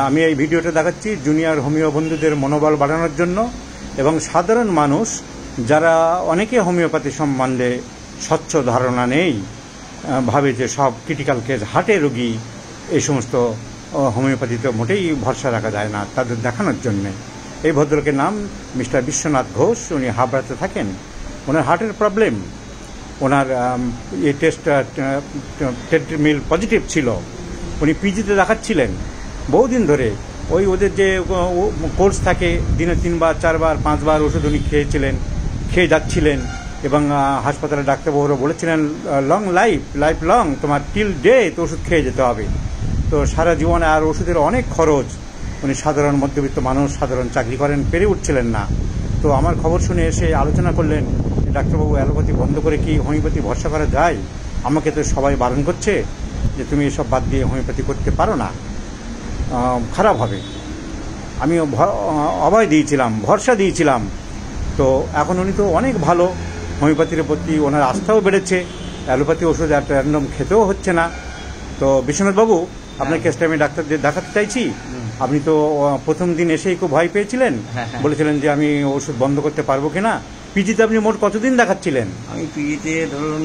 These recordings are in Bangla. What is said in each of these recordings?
আমি এই ভিডিওটা দেখাচ্ছি জুনিয়র হোমিও বন্ধুদের মনোবল বাড়ানোর জন্য এবং সাধারণ মানুষ যারা অনেকে হোমিওপ্যাথি সম্বন্ধে স্বচ্ছ ধারণা নেই, ভাবে যে সব ক্রিটিক্যাল কেস, হার্টের রোগী, এই সমস্ত হোমিওপ্যাথিতে মোটেই ভরসা রাখা যায় না, তাদের দেখানোর জন্যে। এই ভদ্রলোকের নাম মিস্টার বিশ্বনাথ ঘোষ। উনি হাবড়াতে থাকেন। ওনার হার্টের প্রবলেম, ওনার টেস্টমিল পজিটিভ ছিল। উনি পিজিতে দেখাচ্ছিলেন বহুদিন ধরে। ওদের যে কোর্স থাকে, দিনে 3 বার 4 বার 5 বার ওষুধ উনি খেয়ে যাচ্ছিলেন এবং হাসপাতালে ডাক্তারবাবুরা বলেছিলেন লাইফ লং তোমার টিল ডেথ ওষুধ খেয়ে যেতে হবে। তো সারা জীবনে আর ওষুধের অনেক খরচ। উনি সাধারণ মধ্যবিত্ত মানুষ, সাধারণ চাকরি করেন, পেরে উঠছিলেন না। তো আমার খবর শুনে এসে আলোচনা করলেন, ডাক্তারবাবু অ্যালোপ্যাথি বন্ধ করে কি হোমিওপ্যাথি ভরসা করা যায়? আমাকে তো সবাই বারণ করছে যে তুমি এসব বাদ দিয়ে হোমিওপ্যাথি করতে পারো না, খারাপ হবে। আমি অভয় দিয়েছিলাম, ভরসা দিয়েছিলাম। তো এখন উনি তো অনেক ভালো, হোমিওপ্যাথির প্রতি ওনার আস্থাও বেড়েছে, অ্যালোপ্যাথি ওষুধ একটা র্যান্ডম খেতেও হচ্ছে না। তো বিশ্বনাথবাবু, আপনার কেসটা আমি ডাক্তারদের দেখাতে চাইছি। আপনি তো প্রথম দিন এসেই খুব ভয় পেয়েছিলেন, বলেছিলেন যে আমি ওষুধ বন্ধ করতে পারবো কিনা। পিজিতে আপনি মোট কতদিন দেখাচ্ছিলেন? আমি পিজিতে ধরুন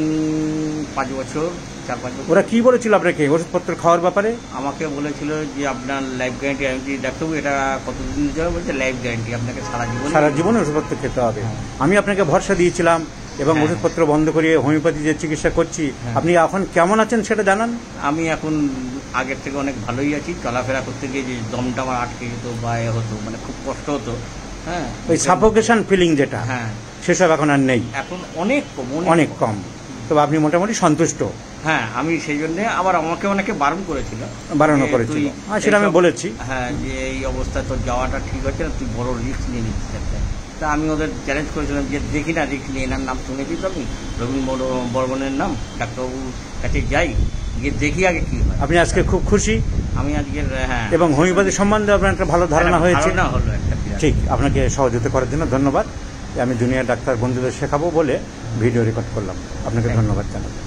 4-5 বছর। ওরা কি বলেছিল আপনাকে ওষুধপত্র খাওয়ার ব্যাপারে? আমাকে বলেছিল যে আপনার লাইফ গ্যারান্টি। আমি যদি ডাক্তারবাবু এটা কতদিন যাবে, বলছে লাইফ গ্যারান্টি, আপনাকে সারা জীবনে ওষুধপত্র খেতে হবে। আমি আপনাকে ভরসা দিয়েছিলাম এবং ওষুধপত্র বন্ধ করিয়ে হোমিওপ্যাথি যে চিকিৎসা করছি। আপনি এখন কেমন আছেন সেটা জানান। আমি এখন আগের থেকে অনেক ভালোই আছি। চলাফেরা করতে গিয়ে যে দমটা আমার আটকে যেত বা হতো, মানে খুব কষ্ট হতো। হ্যাঁ, ওই সাফোকেশন ফিলিং যেটা, সেসব এখন আর নেই, এখন অনেক কম। তবে আপনি মোটামুটি সন্তুষ্ট? হ্যাঁ, আমি সেই জন্য আবার আমাকে অনেকে বারণও করেছিল। সেটা আমি বলেছি, হ্যাঁ, যে এই অবস্থায় তোর যাওয়াটা ঠিক হচ্ছে না, তুই বড় রিস্ক নিয়ে নিচ্ছিস একটা। তা আমি ওদের চ্যালেঞ্জ করেছিলাম যে দেখি না, রিস্ক নিয়ে, এনার নাম শুনেছি তো আমি, রবীন বর্মনের নাম, ডাক্তারবাবুর কাছে যাই, গিয়ে দেখি আগে কি হয়। আপনি আজকে খুব খুশি? আমি আজকে, হ্যাঁ, এবং হোমিওপ্যাথি সম্বন্ধে আপনার একটা ভালো ধারণা হয়েছে। হলো একটা। ঠিক, আপনাকে সহযোগিতা করার জন্য ধন্যবাদ। আমি জুনিয়র ডাক্তার বন্ধুদের শেখাবো বলে ভিডিও রেকর্ড করলাম। আপনাকে ধন্যবাদ জানাবো।